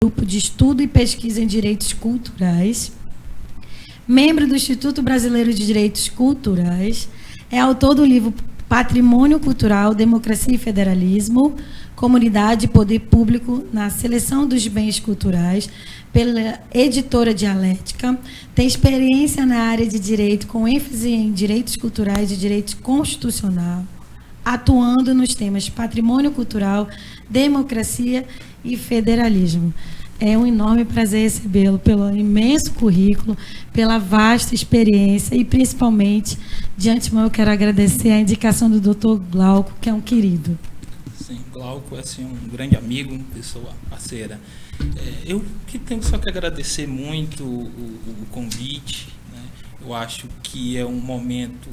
Grupo de Estudo e Pesquisa em Direitos Culturais, membro do Instituto Brasileiro de Direitos Culturais, é autor do livro Patrimônio Cultural, Democracia e Federalismo, Comunidade e Poder Público na Seleção dos Bens Culturais, pela editora Dialética, tem experiência na área de direito com ênfase em direitos culturais e direito constitucional, atuando nos temas patrimônio cultural, democracia e federalismo. É um enorme prazer recebê-lo pelo imenso currículo, pela vasta experiência e, principalmente, de antemão, eu quero agradecer a indicação do Dr. Glauco, que é um querido. Sim, Glauco é assim, um grande amigo, pessoa parceira. Eu que tenho só que agradecer muito o convite, né? Eu acho que é um momento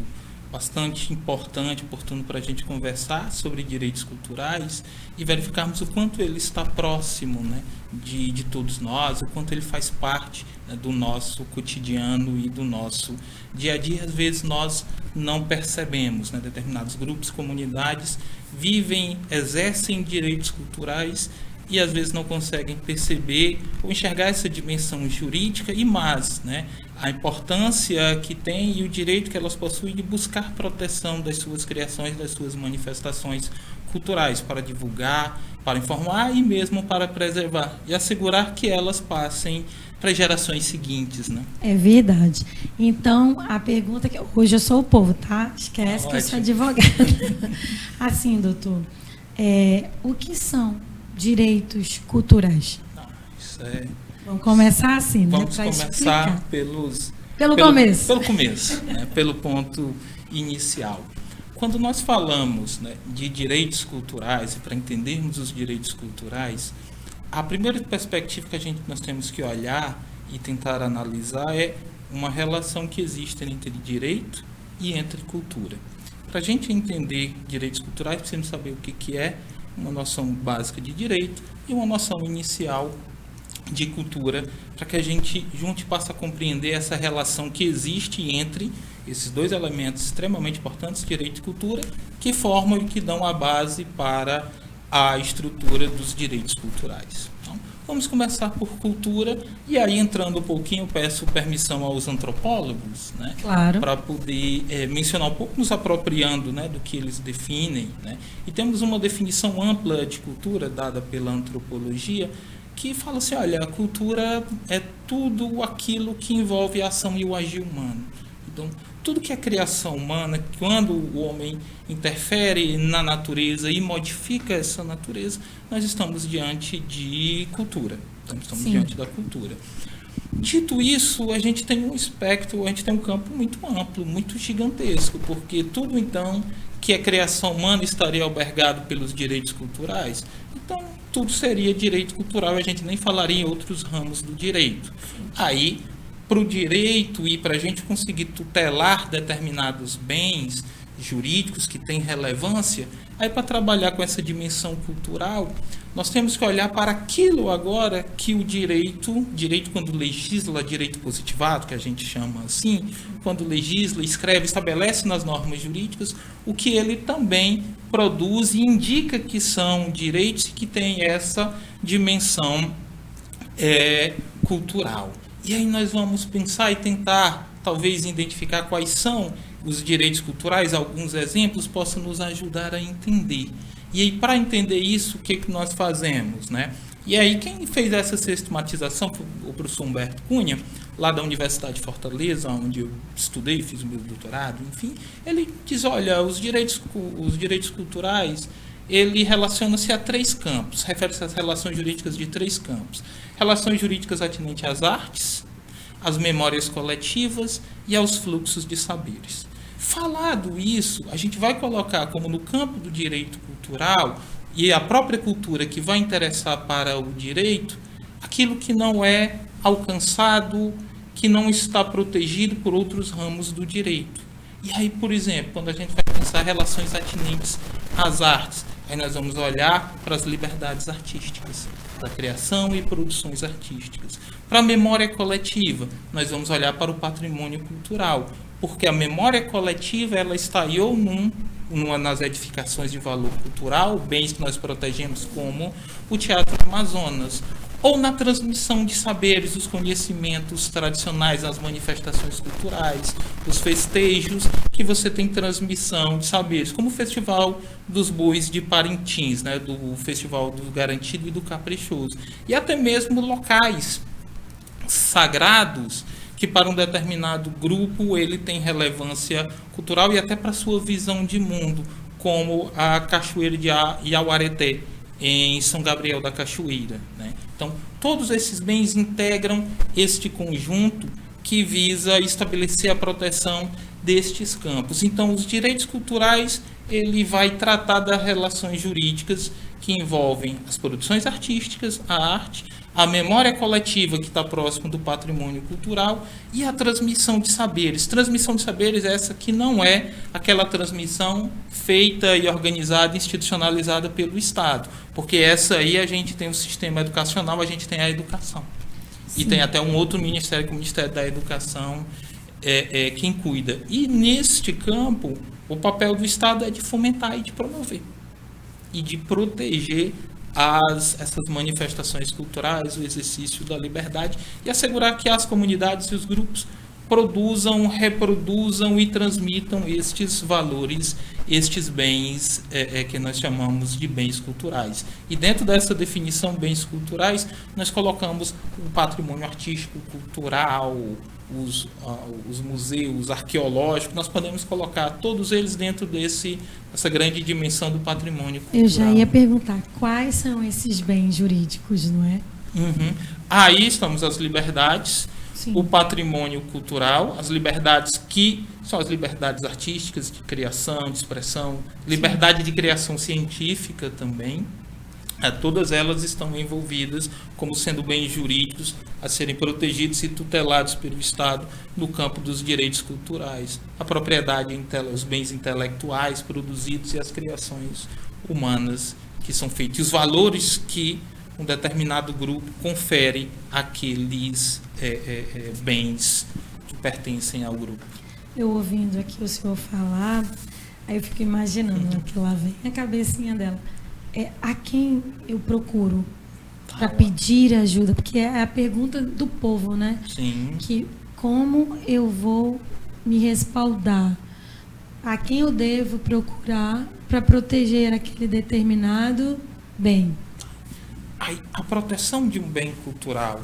bastante importante, oportuno para a gente conversar sobre direitos culturais e verificarmos o quanto ele está próximo, né, de todos nós, o quanto ele faz parte, né, do nosso cotidiano e do nosso dia a dia. Às vezes nós não percebemos, né, determinados grupos, comunidades vivem, exercem direitos culturais e às vezes não conseguem perceber ou enxergar essa dimensão jurídica e mais, né, a importância que tem e o direito que elas possuem de buscar proteção das suas criações, das suas manifestações culturais, para divulgar, para informar e mesmo para preservar e assegurar que elas passem para as gerações seguintes, né? É verdade. Então, a pergunta que hoje eu sou o povo, tá? Esquece que eu sou advogada. Assim, doutor, o que são direitos culturais? Isso é... Vamos começar assim, né? Vamos começar pelo começo. Pelo começo, né? Pelo ponto inicial. Quando nós falamos, né, de direitos culturais, e para entendermos os direitos culturais, a primeira perspectiva que nós temos que olhar e tentar analisar é uma relação que existe entre direito e entre cultura. Para a gente entender direitos culturais, precisamos saber o que é uma noção básica de direito e uma noção inicial de cultura, para que a gente junto passe a compreender essa relação que existe entre esses dois elementos extremamente importantes, direito e cultura, que formam e que dão a base para a estrutura dos direitos culturais. Então, vamos começar por cultura, e aí entrando um pouquinho, peço permissão aos antropólogos, né, claro, para poder mencionar um pouco, nos apropriando, né, do que eles definem, né, e temos uma definição ampla de cultura dada pela antropologia, que fala assim, olha, a cultura é tudo aquilo que envolve a ação e o agir humano. Então, tudo que é criação humana, quando o homem interfere na natureza e modifica essa natureza, nós estamos diante de cultura. Então, estamos Sim. diante da cultura. Dito isso, a gente tem um espectro, a gente tem um campo muito amplo, muito gigantesco, porque tudo, então, que é criação humana estaria albergado pelos direitos culturais. Então, tudo seria direito cultural, a gente nem falaria em outros ramos do direito. Aí, para o direito e para a gente conseguir tutelar determinados bens jurídicos que têm relevância, aí para trabalhar com essa dimensão cultural, nós temos que olhar para aquilo agora que o direito quando legisla, direito positivado, que a gente chama assim, quando legisla, escreve, estabelece nas normas jurídicas, o que ele também produz e indica que são direitos que têm essa dimensão cultural. E aí nós vamos pensar e tentar, talvez, identificar quais são os direitos culturais, alguns exemplos possam nos ajudar a entender. E aí, para entender isso, o que nós fazemos, né? E aí, quem fez essa sistematização foi o professor Humberto Cunha, lá da Universidade de Fortaleza, onde eu estudei, fiz o meu doutorado, enfim. Ele diz, olha, os direitos culturais, ele relaciona-se a três campos, refere-se às relações jurídicas de três campos. Relações jurídicas atinentes às artes, às memórias coletivas e aos fluxos de saberes. Falado isso, a gente vai colocar como no campo do direito cultural e a própria cultura que vai interessar para o direito, aquilo que não é alcançado, que não está protegido por outros ramos do direito. E aí, por exemplo, quando a gente vai pensar relações atinentes às artes, aí nós vamos olhar para as liberdades artísticas, para a criação e produções artísticas. Para a memória coletiva, nós vamos olhar para o patrimônio cultural, porque a memória coletiva ela está ou nas edificações de valor cultural, bens que nós protegemos como o Teatro Amazonas, ou na transmissão de saberes, os conhecimentos tradicionais, as manifestações culturais, os festejos, que você tem transmissão de saberes, como o Festival dos Bois de Parintins, né, do Festival do Garantido e do Caprichoso, e até mesmo locais sagrados, que para um determinado grupo ele tem relevância cultural e até para sua visão de mundo, como a Cachoeira de Iauareté, em São Gabriel da Cachoeira, né? Então, todos esses bens integram este conjunto que visa estabelecer a proteção destes campos. Então, os direitos culturais, ele vai tratar das relações jurídicas que envolvem as produções artísticas, a arte, a memória coletiva que está próximo do patrimônio cultural e a transmissão de saberes. Transmissão de saberes é essa que não é aquela transmissão feita e organizada, institucionalizada pelo Estado, porque essa aí a gente tem o sistema educacional, a gente tem a educação. Sim. E tem até um outro ministério, que é o Ministério da Educação, quem cuida. E neste campo, o papel do Estado é de fomentar e de promover e de proteger essas manifestações culturais, o exercício da liberdade e assegurar que as comunidades e os grupos produzam, reproduzam e transmitam estes valores, estes bens que nós chamamos de bens culturais. E dentro dessa definição bens culturais, nós colocamos o patrimônio artístico, cultural, os museus arqueológicos, nós podemos colocar todos eles dentro dessa grande dimensão do patrimônio cultural. Eu já ia perguntar, quais são esses bens jurídicos, não é? Uhum. Aí estamos as liberdades, Sim. O patrimônio cultural, as liberdades que são as liberdades artísticas, de criação, de expressão, liberdade de criação científica também. Todas elas estão envolvidas como sendo bens jurídicos a serem protegidos e tutelados pelo Estado no campo dos direitos culturais. A propriedade, os bens intelectuais produzidos e as criações humanas que são feitas. E os valores que um determinado grupo confere àqueles bens que pertencem ao grupo. Eu ouvindo aqui o senhor falar, aí eu fico imaginando que lá vem a cabecinha dela. A quem eu procuro para pedir ajuda? Porque é a pergunta do povo, né? Sim. Que como eu vou me respaldar? A quem eu devo procurar para proteger aquele determinado bem? A proteção de um bem cultural,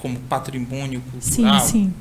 como patrimônio cultural, sim.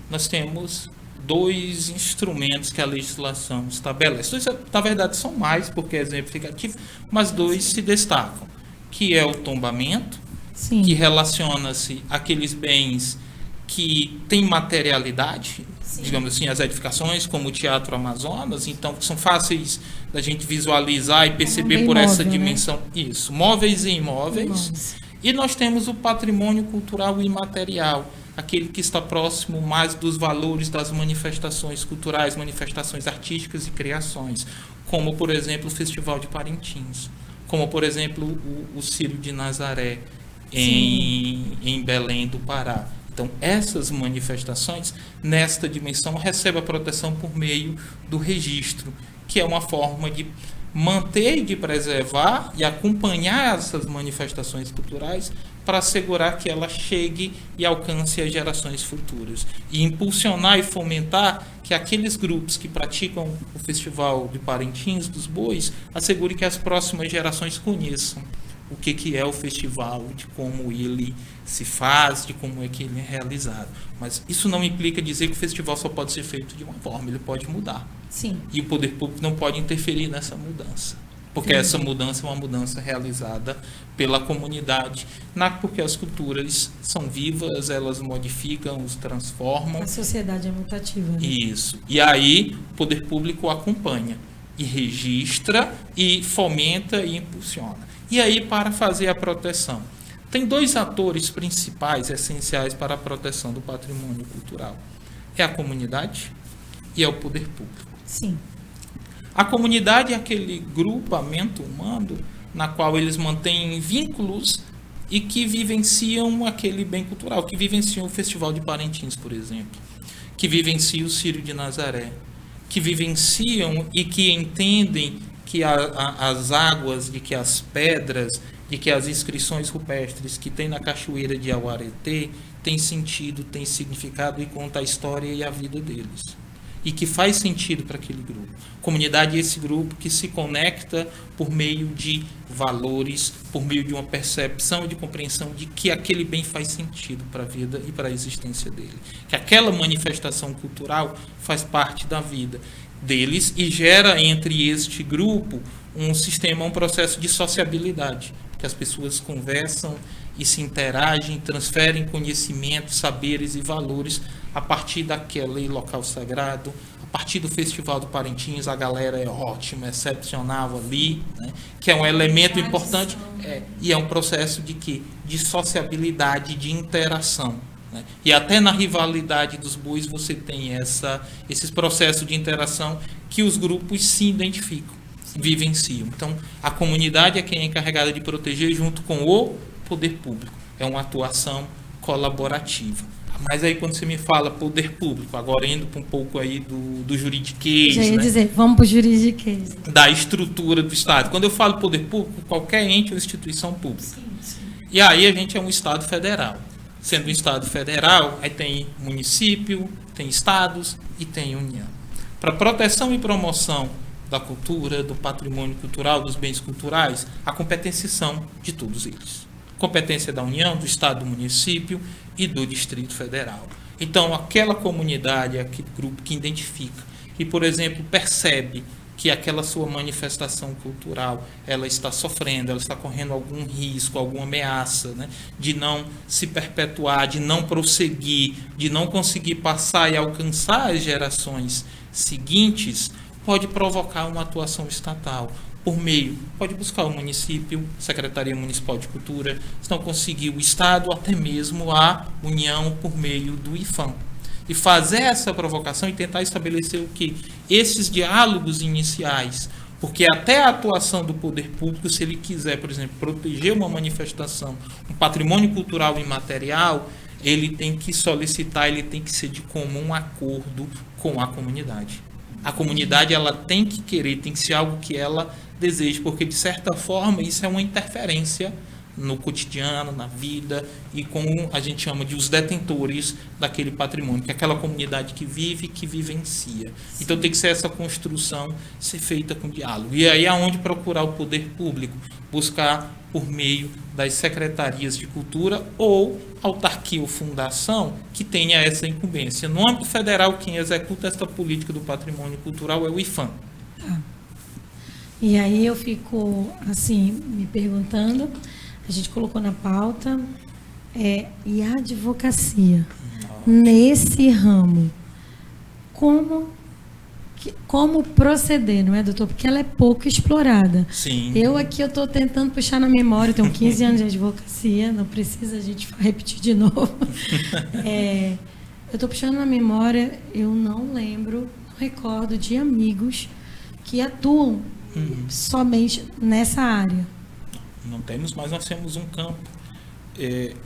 Nós temos 2 instrumentos que a legislação estabelece. Na verdade, são mais, porque é exemplificativo, mas 2 se destacam, que é o tombamento, Sim. que relaciona-se àqueles bens que têm materialidade, Sim. digamos assim, as edificações, como o Teatro Amazonas, então, que são fáceis da gente visualizar e perceber por essa dimensão. Né? Isso, móveis e imóveis. E nós temos o patrimônio cultural imaterial, aquele que está próximo mais dos valores das manifestações culturais, manifestações artísticas e criações, como, por exemplo, o Festival de Parintins, como, por exemplo, o Círio de Nazaré, em Belém do Pará. Então, essas manifestações, nesta dimensão, recebem a proteção por meio do registro, que é uma forma de manter e de preservar e acompanhar essas manifestações culturais para assegurar que ela chegue e alcance as gerações futuras e impulsionar e fomentar que aqueles grupos que praticam o Festival de Parintins dos Bois assegure que as próximas gerações conheçam o que é o festival, de como ele se faz, de como é que ele é realizado. Mas isso não implica dizer que o festival só pode ser feito de uma forma, ele pode mudar. Sim. E o poder público não pode interferir nessa mudança. Porque essa mudança é uma mudança realizada pela comunidade, porque as culturas são vivas, elas modificam, os transformam. A sociedade é mutativa. Né? Isso. E aí o poder público acompanha e registra e fomenta e impulsiona. E aí, para fazer a proteção, tem 2 atores principais, essenciais para a proteção do patrimônio cultural. É a comunidade e é o poder público. Sim. A comunidade é aquele grupamento humano na qual eles mantêm vínculos e que vivenciam aquele bem cultural, que vivenciam o Festival de Parintins, por exemplo, que vivenciam o Círio de Nazaré, que vivenciam e que entendem que as águas, de que as pedras, de que as inscrições rupestres que tem na Cachoeira de Auareté tem sentido, tem significado e conta a história e a vida deles. E que faz sentido para aquele grupo. Comunidade é esse grupo que se conecta por meio de valores, por meio de uma percepção e de compreensão de que aquele bem faz sentido para a vida e para a existência dele. Que aquela manifestação cultural faz parte da vida deles e gera entre este grupo um sistema, um processo de sociabilidade, que as pessoas conversam e se interagem, transferem conhecimentos, saberes e valores a partir daquele local sagrado. A partir do Festival do Parintins, a galera é ótima, é excepcional ali, né? Que é um elemento importante, e é um processo de quê? De sociabilidade, de interação, né? E até na rivalidade dos bois você tem esses processos de interação que os grupos se identificam, vivenciam. Então, a comunidade é quem é encarregada de proteger junto com o poder público. É uma atuação colaborativa. Mas aí quando você me fala poder público, agora indo para um pouco aí do juridiquês, já ia né? dizer, vamos para o juridiquês. Da estrutura do Estado. Quando eu falo poder público, qualquer ente ou instituição pública. Sim. E aí a gente é um Estado federal. Sendo um Estado federal, aí tem município, tem estados e tem União. Para proteção e promoção da cultura, do patrimônio cultural, dos bens culturais, a competência são de todos eles. Competência da União, do Estado, do município e do Distrito Federal. Então, aquela comunidade, aquele grupo que identifica e, por exemplo, percebe que aquela sua manifestação cultural, ela está sofrendo, ela está correndo algum risco, alguma ameaça, né, de não se perpetuar, de não prosseguir, de não conseguir passar e alcançar as gerações seguintes, pode provocar uma atuação estatal. Por meio, pode buscar o município, Secretaria Municipal de Cultura, se não conseguir o Estado, até mesmo a União por meio do IFAM. E fazer essa provocação e tentar estabelecer o que? Esses diálogos iniciais. Porque até a atuação do poder público, se ele quiser, por exemplo, proteger uma manifestação, um patrimônio cultural imaterial, ele tem que solicitar, ele tem que ser de comum acordo com a comunidade. A comunidade, ela tem que querer, tem que ser algo que ela deseja, porque de certa forma isso é uma interferência no cotidiano, na vida, e como a gente chama de os detentores daquele patrimônio, que é aquela comunidade que vive, que vivencia. Sim. Então tem que ser essa construção ser feita com diálogo. E aí é onde procurar o poder público, buscar por meio das secretarias de cultura ou autarquia ou fundação que tenha essa incumbência. No âmbito federal, quem executa essa política do patrimônio cultural é o IFAM. E aí eu fico, assim, me perguntando, a gente colocou na pauta, e a advocacia, nesse ramo, como proceder, não é, doutor? Porque ela é pouco explorada. Sim. Eu estou tentando puxar na memória, tenho 15 anos de advocacia, não precisa a gente repetir de novo. Eu estou puxando na memória, eu não lembro, não recordo de amigos que atuam somente nessa área. Não temos, mas nós temos um campo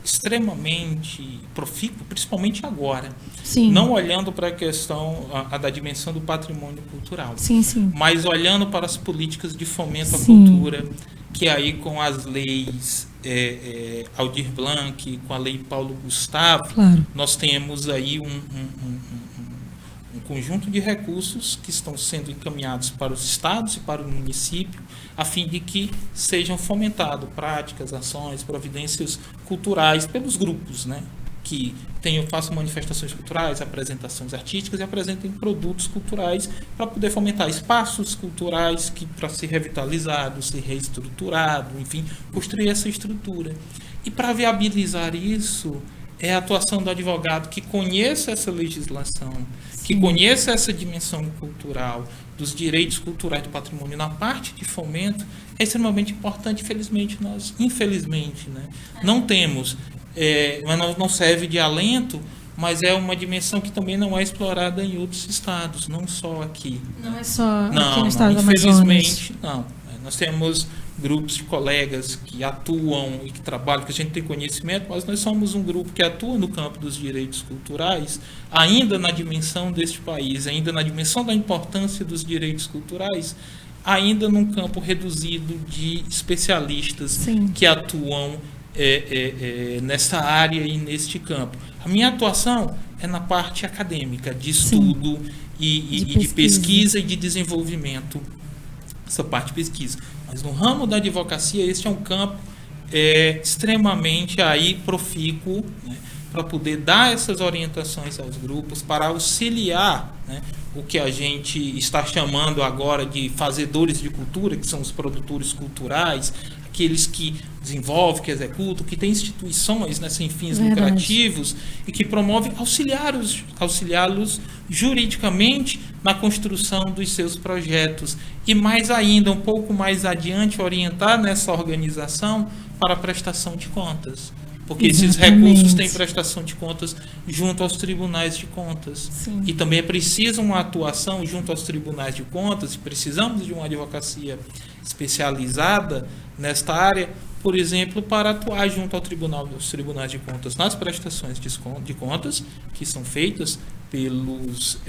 extremamente profícuo, principalmente agora. Sim. Não olhando para a questão da dimensão do patrimônio cultural, sim. mas olhando para as políticas de fomento à Sim. cultura, que aí com as leis Aldir Blanc, com a lei Paulo Gustavo, claro, nós temos aí um conjunto de recursos que estão sendo encaminhados para os estados e para o município, a fim de que sejam fomentadas práticas, ações, providências culturais pelos grupos, né, que façam manifestações culturais, apresentações artísticas e apresentem produtos culturais para poder fomentar espaços culturais para ser revitalizado, ser reestruturado, enfim, construir essa estrutura. E para viabilizar isso, é a atuação do advogado que conheça essa legislação, que conheça essa dimensão cultural, dos direitos culturais do patrimônio na parte de fomento, é extremamente importante. Infelizmente, né, não temos, mas não serve de alento, mas é uma dimensão que também não é explorada em outros estados, não só aqui. Não é só aqui no estado do Amazonas. Infelizmente, não. Nós temos grupos de colegas que atuam e que trabalham, que a gente tem conhecimento, mas nós somos um grupo que atua no campo dos direitos culturais, ainda na dimensão deste país, ainda na dimensão da importância dos direitos culturais, ainda num campo reduzido de especialistas Sim. que atuam nessa área e neste campo. A minha atuação é na parte acadêmica, de estudo de pesquisa e de desenvolvimento, essa parte de pesquisa. Mas no ramo da advocacia, este é um campo extremamente aí profícuo, né, para poder dar essas orientações aos grupos, para auxiliar, né, o que a gente está chamando agora de fazedores de cultura, que são os produtores culturais, aqueles que desenvolvem, que executam, que têm instituições, né, sem fins lucrativos e que promovem auxiliá-los juridicamente na construção dos seus projetos. E mais ainda, um pouco mais adiante, orientar nessa organização para a prestação de contas. Porque esses recursos têm prestação de contas junto aos tribunais de contas. Sim. E também é preciso uma atuação junto aos tribunais de contas, precisamos de uma advocacia especializada nesta área, por exemplo, para atuar junto aos tribunais de contas nas prestações de contas que são feitas pelos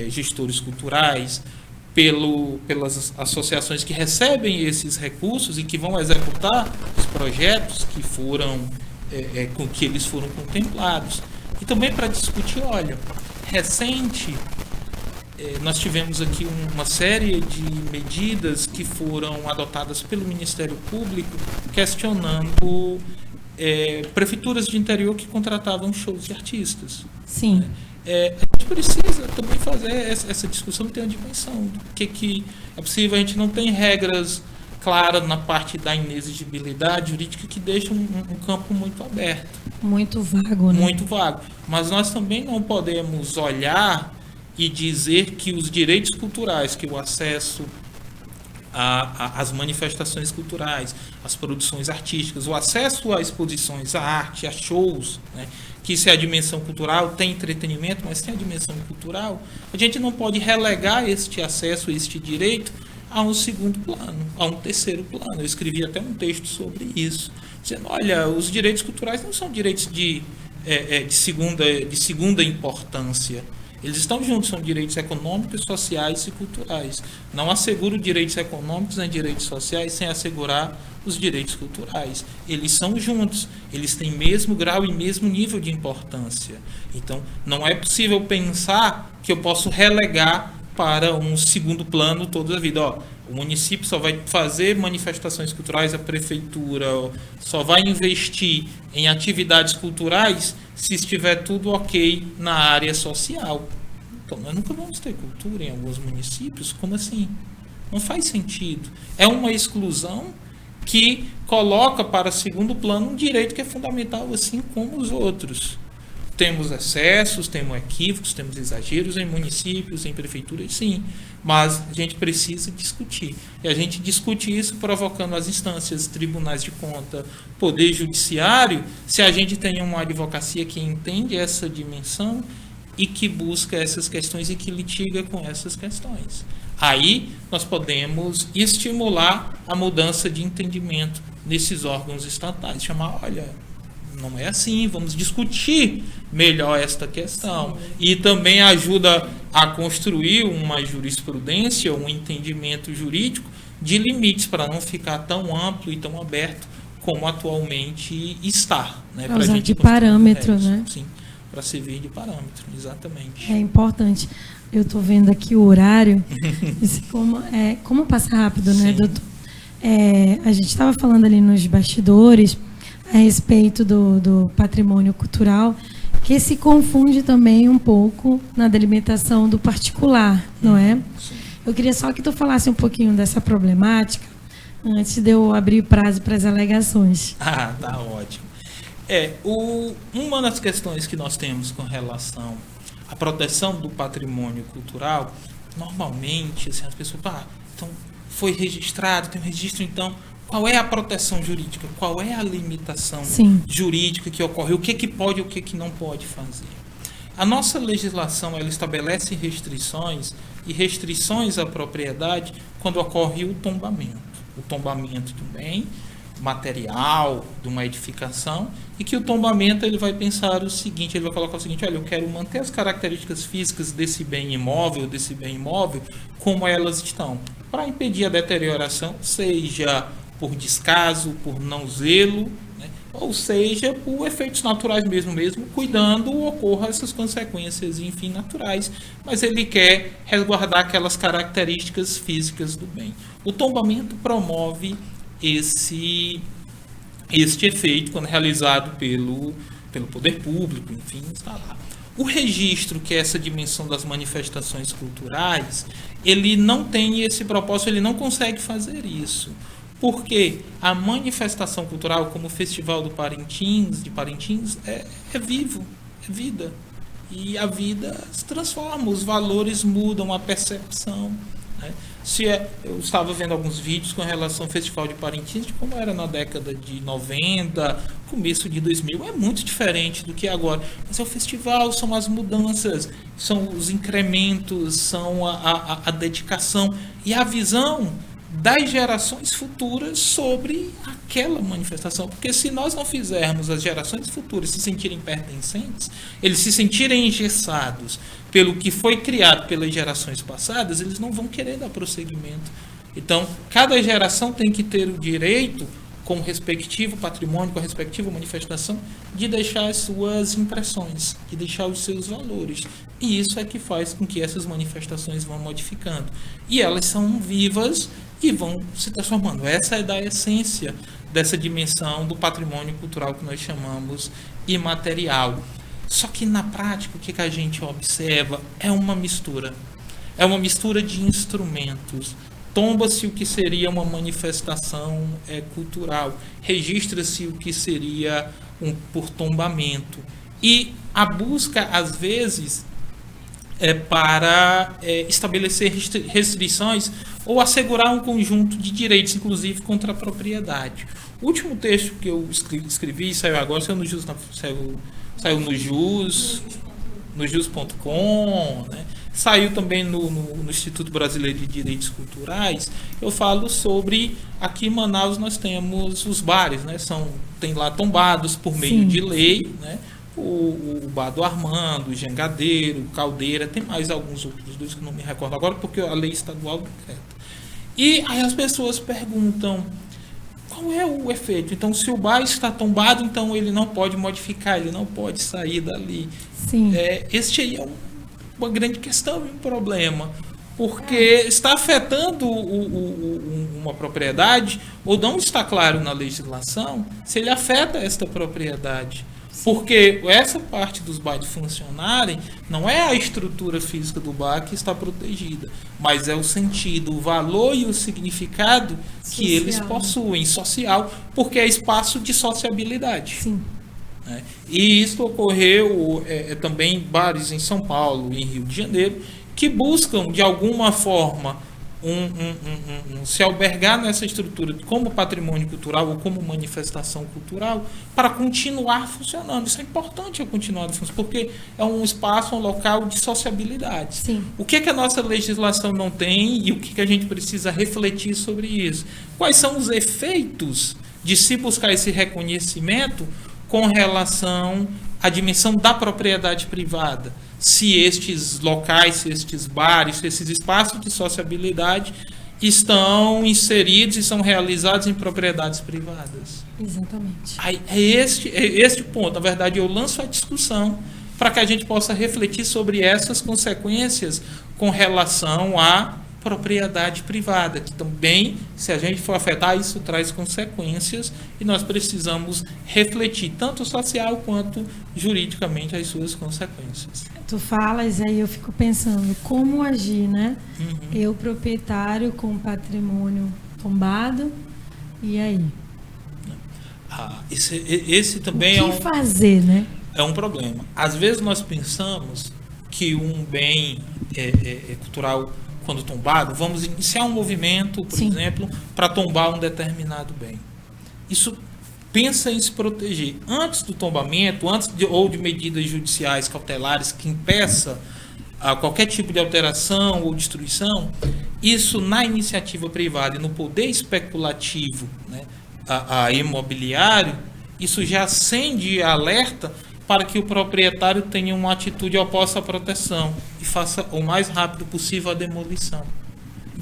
gestores culturais, pelas associações que recebem esses recursos e que vão executar os projetos que foram com que eles foram contemplados. E também para discutir, olha, recente, nós tivemos aqui uma série de medidas que foram adotadas pelo Ministério Público questionando prefeituras de interior que contratavam shows de artistas. Sim. A gente precisa também fazer essa discussão, ter uma dimensão do que é possível. A gente não tem regras claras na parte da inexigibilidade jurídica, que deixa um campo muito aberto. Muito vago, né? Muito vago. Mas nós também não podemos olhar e dizer que os direitos culturais, que o acesso às manifestações culturais, às produções artísticas, o acesso a exposições, à arte, a shows, né, que isso é a dimensão cultural, tem entretenimento, mas tem a dimensão cultural, a gente não pode relegar este acesso, este direito, a um segundo plano, a um terceiro plano. Eu escrevi até um texto sobre isso, dizendo, olha, os direitos culturais não são direitos de segunda importância. Eles estão juntos, são direitos econômicos, sociais e culturais. Não asseguro direitos econômicos nem direitos sociais sem assegurar os direitos culturais. Eles são juntos, eles têm mesmo grau e mesmo nível de importância. Então, não é possível pensar que eu posso relegar para um segundo plano toda a vida. O município só vai fazer manifestações culturais, a prefeitura só vai investir em atividades culturais se estiver tudo ok na área social. Então, nós nunca vamos ter cultura em alguns municípios. Como assim? Não faz sentido. É uma exclusão que coloca para segundo plano um direito que é fundamental, assim como os outros. Temos excessos, temos equívocos, temos exageros em municípios, em prefeituras, sim. Mas a gente precisa discutir. E a gente discute isso provocando as instâncias, tribunais de conta, poder judiciário, se a gente tem uma advocacia que entende essa dimensão e que busca essas questões e que litiga com essas questões. Aí nós podemos estimular a mudança de entendimento nesses órgãos estatais. Chamar, olha, não é assim, vamos discutir melhor esta questão. Sim. E também ajuda a construir uma jurisprudência, um entendimento jurídico de limites, para não ficar tão amplo e tão aberto como atualmente está. Né? Para usar de parâmetro, né? Sim, para servir de parâmetro, exatamente. É importante. Eu estou vendo aqui o horário. Como passa rápido, né, doutor? A gente estava falando ali nos bastidores a respeito do patrimônio cultural, que se confunde também um pouco na delimitação do particular, não é? Sim. Eu queria só que tu falasse um pouquinho dessa problemática, antes de eu abrir prazo para as alegações. Ah, tá ótimo. Uma das questões que nós temos com relação à proteção do patrimônio cultural, normalmente, assim, as pessoas, então, foi registrado, tem um registro, então, qual é a proteção jurídica? Qual é a limitação jurídica que ocorre? O que pode e o que não pode fazer? A nossa legislação, ela estabelece restrições e restrições à propriedade quando ocorre o tombamento. O tombamento de um bem material, de uma edificação, e que o tombamento ele vai pensar o seguinte, ele vai colocar o seguinte, olha, eu quero manter as características físicas desse bem imóvel como elas estão. para impedir a deterioração, seja por descaso, por não zelo, né? Ou seja, por efeitos naturais mesmo, cuidando ocorra essas consequências, enfim, naturais, mas ele quer resguardar aquelas características físicas do bem. O tombamento promove este efeito quando realizado pelo poder público, enfim, está lá. O registro, que é essa dimensão das manifestações culturais, ele não tem esse propósito, ele não consegue fazer isso. Porque a manifestação cultural, como o Festival de Parintins, é vivo, é vida. E a vida se transforma, os valores mudam, a percepção, né? Eu estava vendo alguns vídeos com relação ao Festival de Parintins, de como era na década de 90, começo de 2000, é muito diferente do que é agora. Mas é o festival, são as mudanças, são os incrementos, são a dedicação e a visão das gerações futuras sobre aquela manifestação. Porque se nós não fizermos as gerações futuras se sentirem pertencentes, eles se sentirem engessados pelo que foi criado pelas gerações passadas, eles não vão querer dar prosseguimento. Então, cada geração tem que ter o direito, com o respectivo patrimônio, com a respectiva manifestação, de deixar as suas impressões, de deixar os seus valores. E isso é que faz com que essas manifestações vão modificando. E elas são vivas e vão se transformando. Essa é da essência dessa dimensão do patrimônio cultural que nós chamamos imaterial. Só que na prática o que a gente observa é uma mistura. É uma mistura de instrumentos. Tomba-se o que seria uma manifestação cultural. Registra-se o que seria por tombamento. E a busca, às vezes, para estabelecer restrições ou assegurar um conjunto de direitos, inclusive contra a propriedade. O último texto que eu escrevi, saiu agora, saiu no jus.com, né? Saiu também no Instituto Brasileiro de Direitos Culturais. Eu falo sobre, aqui em Manaus nós temos os bares, né? Tem lá tombados por meio de lei, né? O Bar do Armando, o Jangadeiro, o Caldeira, tem mais alguns outros dois que não me recordo agora, porque a lei estadual decreta. E aí as pessoas perguntam, qual é o efeito? Então, se o bar está tombado, então ele não pode modificar, ele não pode sair dali. Sim. Este aí é uma grande questão e um problema, porque está afetando uma propriedade, ou não está claro na legislação se ele afeta esta propriedade. Porque essa parte dos bares funcionarem não é a estrutura física do bar que está protegida, mas é o sentido, o valor e o significado que social, eles possuem, social, porque é espaço de sociabilidade. Sim. E isso ocorreu também em bares em São Paulo e em Rio de Janeiro, que buscam, de alguma forma, se albergar nessa estrutura como patrimônio cultural ou como manifestação cultural para continuar funcionando. Isso é importante continuar funcionando, porque é um espaço, um local de sociabilidade. Sim. O que a nossa legislação não tem e o que a gente precisa refletir sobre isso? Quais são os efeitos de se buscar esse reconhecimento com relação à dimensão da propriedade privada? Se estes locais, se estes bares, se esses espaços de sociabilidade estão inseridos e são realizados em propriedades privadas. Exatamente. É este ponto. Na verdade, eu lanço a discussão para que a gente possa refletir sobre essas consequências com relação à propriedade privada, que também, se a gente for afetar, isso traz consequências e nós precisamos refletir, tanto social quanto juridicamente, as suas consequências. Tu falas, aí eu fico pensando, como agir, né? Uhum. Eu, proprietário, com patrimônio tombado, e aí? Esse também o que fazer, né? É um problema. Às vezes nós pensamos que um bem cultural, quando tombado, vamos iniciar um movimento, por exemplo, para tombar um determinado bem. Isso pensa em se proteger. Antes do tombamento, ou de medidas judiciais cautelares que impeça qualquer tipo de alteração ou destruição, isso na iniciativa privada e no poder especulativo, né, imobiliário, isso já acende alerta para que o proprietário tenha uma atitude oposta à proteção e faça o mais rápido possível a demolição.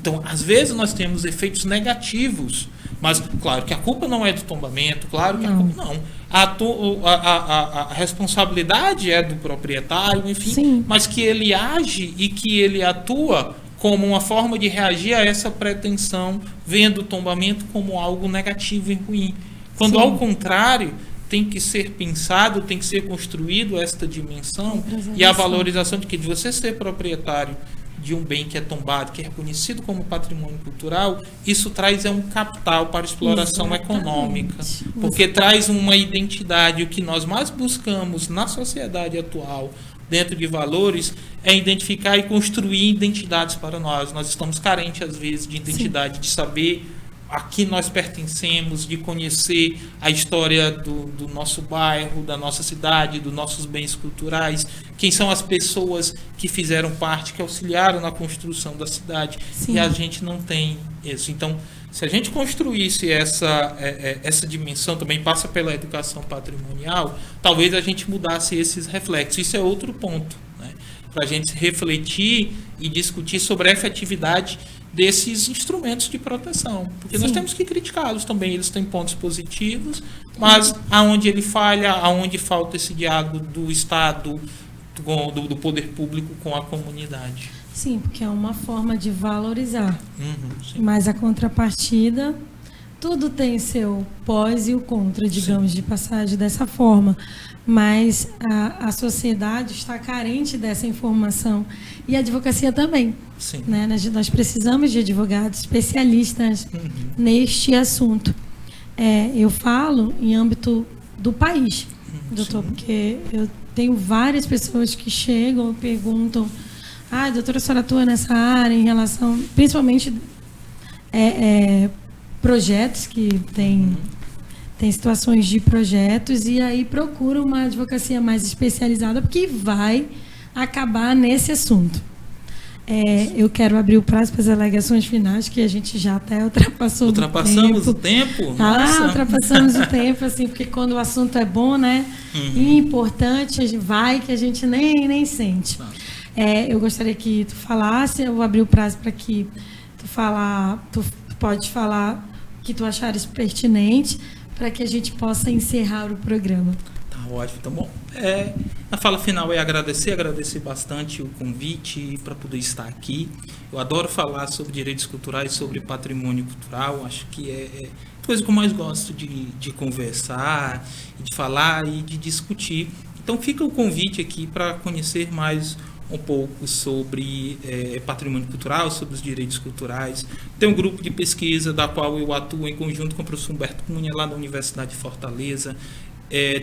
Então, às vezes nós temos efeitos negativos, mas claro que a culpa não é do tombamento, claro que a culpa não. A responsabilidade é do proprietário, enfim, Sim. mas que ele age e que ele atua como uma forma de reagir a essa pretensão, vendo o tombamento como algo negativo e ruim. Quando, Sim. ao contrário, tem que ser pensado, tem que ser construído esta dimensão e a valorização de que de você ser proprietário de um bem que é tombado, que é reconhecido como patrimônio cultural, isso traz um capital para exploração econômica, porque traz uma identidade. O que nós mais buscamos na sociedade atual, dentro de valores, é identificar e construir identidades para nós. Nós estamos carentes, às vezes, de identidade, Sim. de saber a que nós pertencemos, de conhecer a história do nosso bairro, da nossa cidade, dos nossos bens culturais, quem são as pessoas que fizeram parte, que auxiliaram na construção da cidade. Sim. E a gente não tem isso. Então, se a gente construísse essa dimensão, também passa pela educação patrimonial, talvez a gente mudasse esses reflexos. Isso é outro ponto, né? Para a gente refletir e discutir sobre a efetividade desses instrumentos de proteção, porque Sim. nós temos que criticá-los também, eles têm pontos positivos, mas aonde ele falha, aonde falta esse diálogo do Estado, do poder público com a comunidade. Sim, porque é uma forma de valorizar, mas a contrapartida, tudo tem seu pós e o contra, digamos, Sim. de passagem dessa forma, mas a sociedade está carente dessa informação e a advocacia também. Sim. Né? Nós precisamos de advogados especialistas neste assunto. Eu falo em âmbito do país, doutor, Sim. porque eu tenho várias pessoas que chegam e perguntam: doutora, a senhora atua nessa área em relação, principalmente projetos que tem situações de projetos, e aí procuram uma advocacia mais especializada, porque vai acabar nesse assunto. Eu quero abrir o prazo para as alegações finais, que a gente já até ultrapassou Ultrapassamos o tempo? Ultrapassamos o tempo, assim, porque quando o assunto é bom, né, e importante, que a gente nem sente. Eu gostaria que tu falasse, eu vou abrir o prazo para que tu pode falar o que tu achares pertinente, para que a gente possa encerrar o programa. Tá ótimo, então bom. A fala final é agradecer bastante o convite para poder estar aqui. Eu adoro falar sobre direitos culturais, sobre patrimônio cultural, acho que é a coisa que eu mais gosto de conversar, de falar e de discutir. Então fica o convite aqui para conhecer mais um pouco sobre patrimônio cultural, sobre os direitos culturais. Tem um grupo de pesquisa da qual eu atuo em conjunto com o professor Humberto Cunha, lá da Universidade de Fortaleza.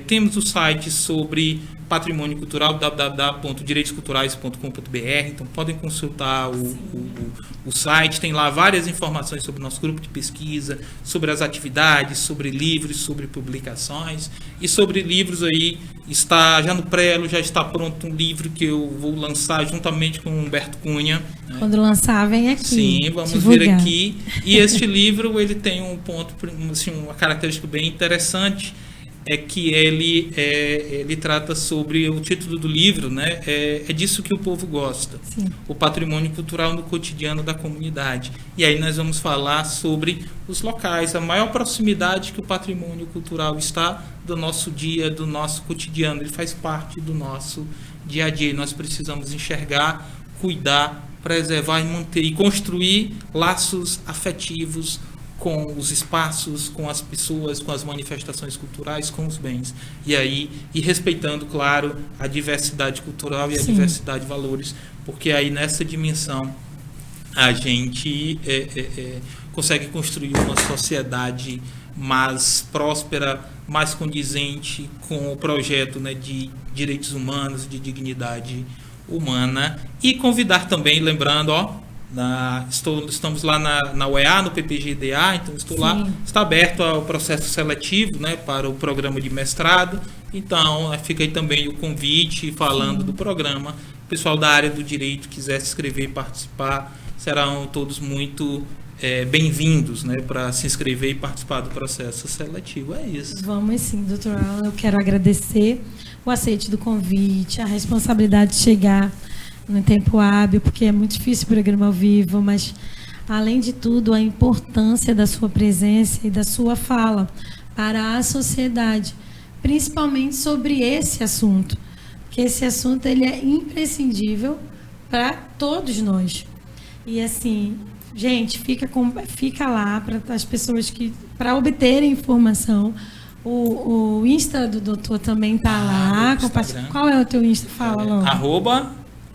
Temos o site sobre patrimônio cultural, www.direitosculturais.com.br, então podem consultar o site, tem lá várias informações sobre o nosso grupo de pesquisa, sobre as atividades, sobre livros, sobre publicações, e sobre livros aí, está já no prelo, já está pronto um livro que eu vou lançar juntamente com o Humberto Cunha. Né? Quando lançar, vem aqui. Sim, vamos vir aqui. E este livro, ele tem um ponto, assim, uma característica bem interessante, é que ele trata sobre o título do livro, né? É disso que o povo gosta. Sim. O patrimônio cultural no cotidiano da comunidade. E aí nós vamos falar sobre os locais, a maior proximidade que o patrimônio cultural está do nosso dia, do nosso cotidiano. Ele faz parte do nosso dia a dia. E nós precisamos enxergar, cuidar, preservar e manter e construir laços afetivos com os espaços, com as pessoas, com as manifestações culturais, com os bens. E respeitando, claro, a diversidade cultural e a Sim. diversidade de valores, porque aí nessa dimensão a gente consegue construir uma sociedade mais próspera, mais condizente com o projeto, né, de direitos humanos, de dignidade humana. E convidar também, lembrando, estamos lá na UEA, no PPG-DA, então estou Sim. lá, está aberto ao processo seletivo, né, para o programa de mestrado, então fica aí também o convite falando Sim. do programa. O pessoal da área do direito quiser se inscrever e participar, serão todos muito bem-vindos, né, para se inscrever e participar do processo seletivo. É isso. Vamos sim, doutor Alan, eu quero agradecer o aceite do convite, a responsabilidade de chegar no tempo hábil, porque é muito difícil o programa ao vivo, mas além de tudo, a importância da sua presença e da sua fala para a sociedade, principalmente sobre esse assunto, porque esse assunto ele é imprescindível para todos nós. E assim, gente, fica lá para as pessoas para obterem informação. O Insta do doutor também está lá. Qual é o teu Insta? Fala logo.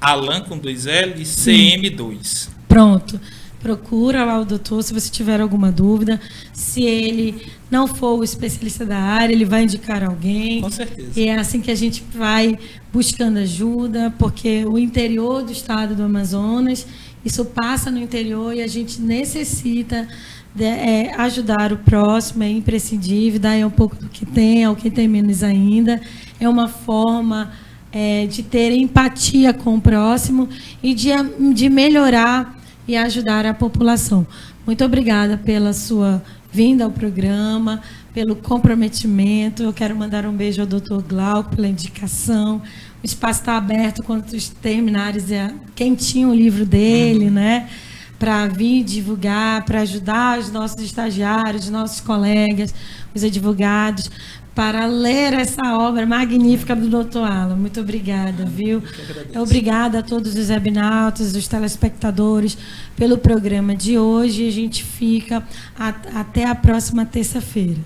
@Alan com 2L, CM2. Pronto. Procura lá o doutor se você tiver alguma dúvida. Se ele não for o especialista da área, ele vai indicar alguém. Com certeza. E é assim que a gente vai buscando ajuda, porque o interior do estado do Amazonas, isso passa no interior e a gente necessita ajudar o próximo, é imprescindível, dar um pouco do que tem ao que tem menos ainda. É uma forma de ter empatia com o próximo e de melhorar e ajudar a população. Muito obrigada pela sua vinda ao programa, pelo comprometimento. Eu quero mandar um beijo ao Dr. Glauco pela indicação. O espaço está aberto quando terminares quentinho o livro dele, né? Para vir divulgar, para ajudar os nossos estagiários, os nossos colegas, os advogados, para ler essa obra magnífica do Dr. Alan. Muito obrigada, viu? Obrigada a todos os webinautas, os telespectadores, pelo programa de hoje. A gente fica até a próxima terça-feira.